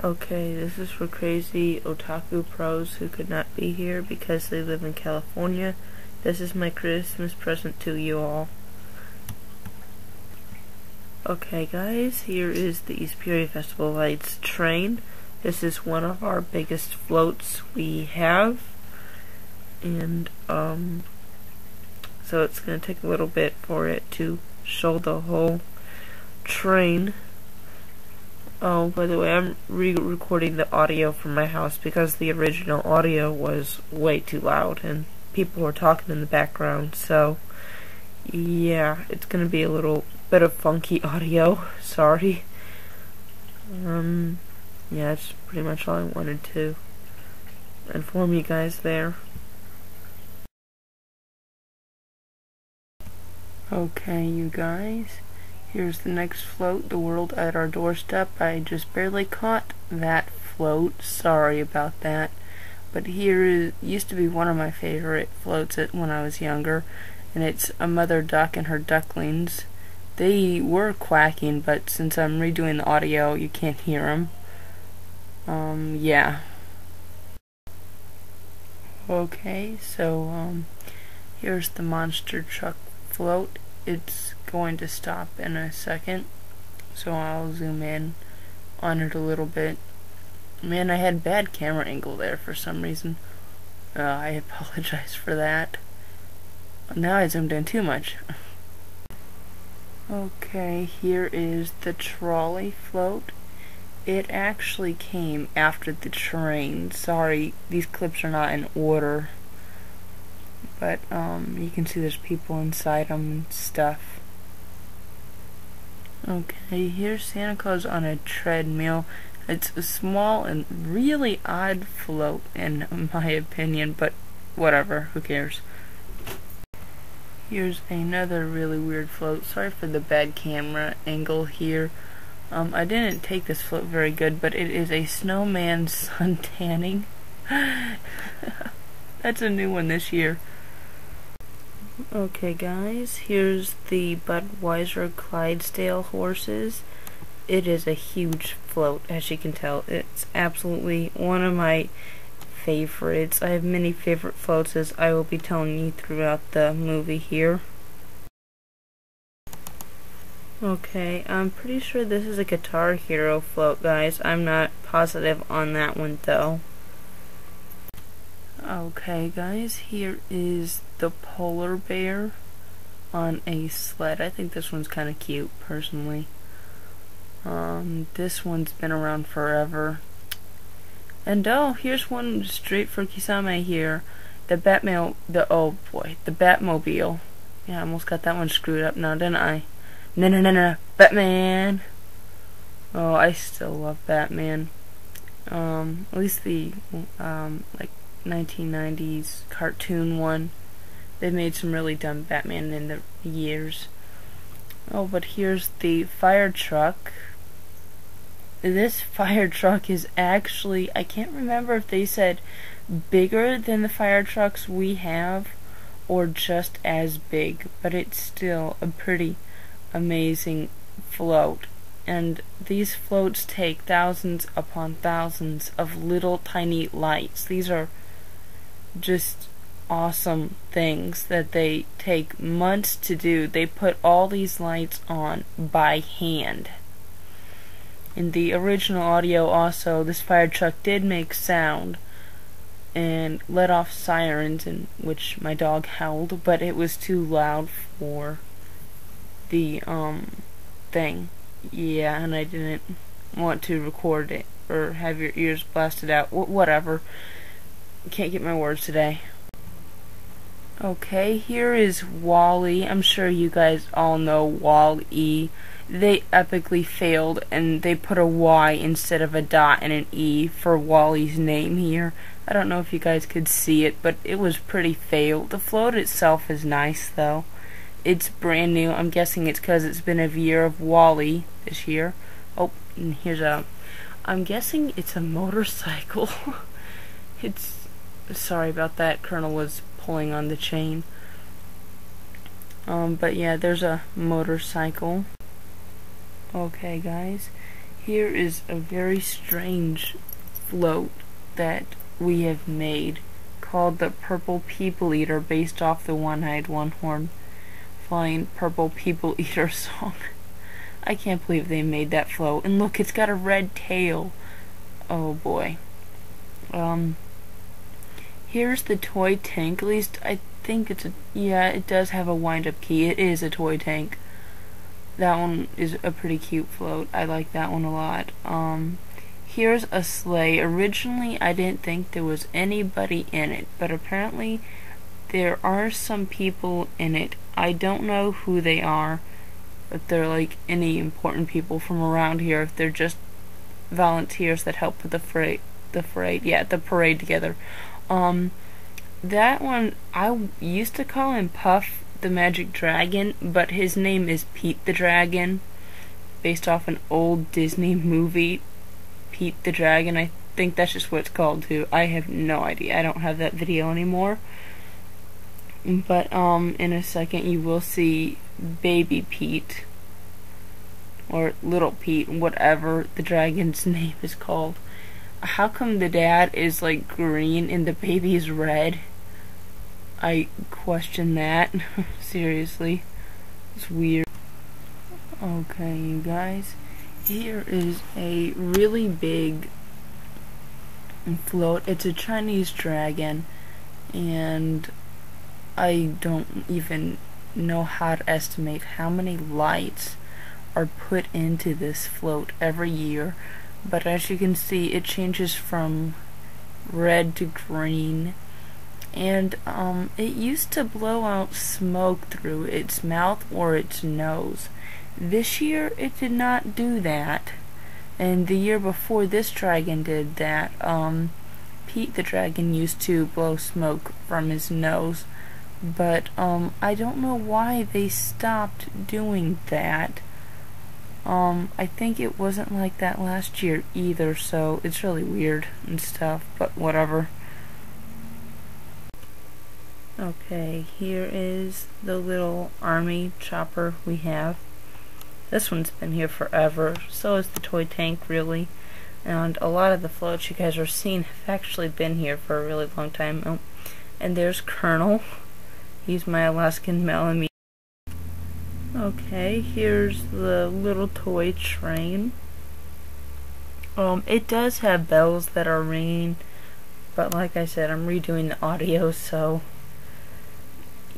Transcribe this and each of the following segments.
Okay, this is for crazy otaku pros who could not be here because they live in California. This is my Christmas present to you all. Okay guys, here is the East Peoria Festival Lights train. This is one of our biggest floats we have. And so it's going to take a little bit for it to show the whole train. Oh, by the way, I'm re-recording the audio from my house because the original audio was way too loud and people were talking in the background, so yeah, it's gonna be a little bit of funky audio, sorry. Yeah, that's pretty much all I wanted to inform you guys there. Okay, you guys. Here's the next float, the world at our doorstep. I just barely caught that float. Sorry about that. But here used to be one of my favorite floats when I was younger. And it's a mother duck and her ducklings. They were quacking, but since I'm redoing the audio, you can't hear them. Yeah. Okay, so, here's the monster truck float. It's going to stop in a second, so I'll zoom in on it a little bit. Man, I had bad camera angle there for some reason. I apologize for that. Now I zoomed in too much. Okay, here is the trolley float. It actually came after the train. Sorry, these clips are not in order. But, you can see there's people inside them and stuff. Okay, here's Santa Claus on a treadmill. It's a small and really odd float, in my opinion, but whatever, who cares. Here's another really weird float. Sorry for the bad camera angle here. I didn't take this float very good, but it is a snowman sun tanning. That's a new one this year. Okay guys, here's the Budweiser Clydesdale horses. It is a huge float, as you can tell. It's absolutely one of my favorites. I have many favorite floats, as I will be telling you throughout the movie here. Okay, I'm pretty sure this is a Guitar Hero float, guys. I'm not positive on that one though. Okay guys, here is the polar bear on a sled. I think this one's kind of cute, personally. This one's been around forever. And oh, here's one straight for Kisame here. The Batmobile. Yeah, I almost got that one screwed up now, didn't I? No, Batman! Oh, I still love Batman. At least the, like, 1990s cartoon one. They've made some really dumb Batman in the years. Oh, but here's the fire truck. This fire truck is actually, I can't remember if they said bigger than the fire trucks we have or just as big, but it's still a pretty amazing float. And these floats take thousands upon thousands of little tiny lights. These are just awesome things that they take months to do. They put all these lights on by hand. In the original audio also, this fire truck did make sound and let off sirens, in which my dog howled, but it was too loud for the thing. Yeah, and I didn't want to record it or have your ears blasted out. Whatever. Can't get my words today. Okay, here is WALL-E. I'm sure you guys all know WALL-E. They epically failed and they put a Y instead of a dot and an E for WALL-E's name here. I don't know if you guys could see it, but it was pretty failed. The float itself is nice though. It's brand new. I'm guessing it's because it's been a year of WALL-E this year. Oh, and here's I'm guessing it's a motorcycle. Sorry about that. Colonel was pulling on the chain. But yeah, there's a motorcycle. Okay guys, Here is a very strange float that we have made called the Purple People Eater, based off the One-Eyed One-Horn Flying Purple People Eater song. I can't believe they made that float. And look, it's got a red tail. Oh boy. Here's the toy tank. At least I think it's a, yeah, it does have a wind-up key. It is a toy tank. That one is a pretty cute float. I like that one a lot. Here's a sleigh. Originally, I didn't think there was anybody in it, but apparently there are some people in it. I don't know who they are, if they're like any important people from around here, if they're just volunteers that help put the parade together. That one, I used to call him Puff the Magic Dragon, but his name is Pete the Dragon, based off an old Disney movie, Pete the Dragon. I think that's just what it's called too. I have no idea. I don't have that video anymore. But in a second you will see Baby Pete, or Little Pete, whatever the dragon's name is called. How come the dad is like green and the baby is red? I question that. Seriously. It's weird. Okay, you guys. Here is a really big float. It's a Chinese dragon, and I don't even know how to estimate how many lights are put into this float every year. But as you can see, it changes from red to green, and it used to blow out smoke through its mouth or its nose. This year it did not do that, and the year before this dragon did that. Pete the dragon used to blow smoke from his nose, but I don't know why they stopped doing that. I think it wasn't like that last year either, so it's really weird and stuff, but whatever. Okay, here is the little army chopper we have. This one's been here forever, so is the toy tank, really. And a lot of the floats you guys are seeing have actually been here for a really long time. Oh, and there's Colonel. He's my Alaskan Malamute. Okay, here's the little toy train. It does have bells that are ringing, but like I said, I'm redoing the audio, so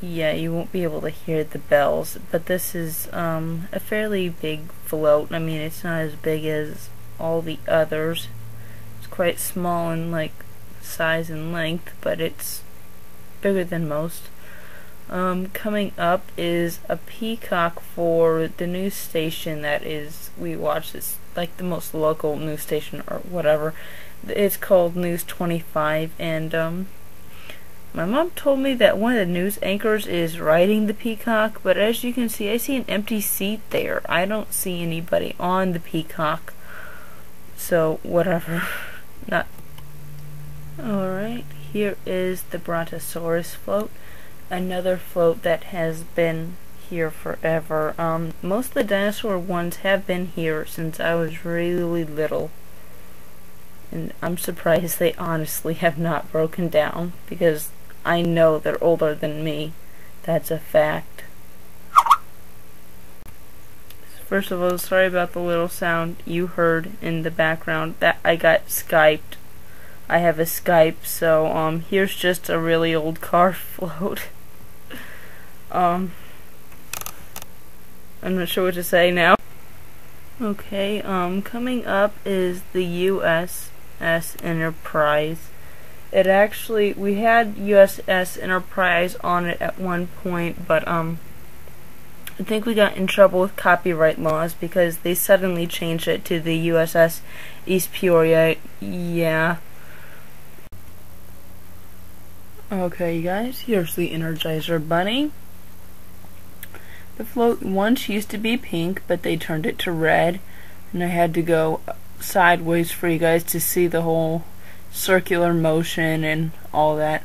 yeah, you won't be able to hear the bells. But this is a fairly big float. I mean, it's not as big as all the others. It's quite small in like size and length, but it's bigger than most. Coming up is a peacock for the news station that is, we watch this, like the most local news station or whatever. It's called News 25, and my mom told me that one of the news anchors is riding the peacock, but as you can see, I see an empty seat there. I don't see anybody on the peacock, so whatever. Not. Alright, here is the Brontosaurus float. Another float that has been here forever. Most of the dinosaur ones have been here since I was really little, and I'm surprised they honestly have not broken down, because I know they're older than me. That's a fact. First of all, sorry about the little sound you heard in the background. That I got Skyped. I have a Skype, so here's just a really old car float. I'm not sure what to say now. Okay, coming up is the USS Enterprise. It actually, we had USS Enterprise on it at one point, but I think we got in trouble with copyright laws because they suddenly changed it to the USS East Peoria. Yeah. Okay, guys, here's the Energizer Bunny. The float once used to be pink, but they turned it to red, and I had to go sideways for you guys to see the whole circular motion and all that.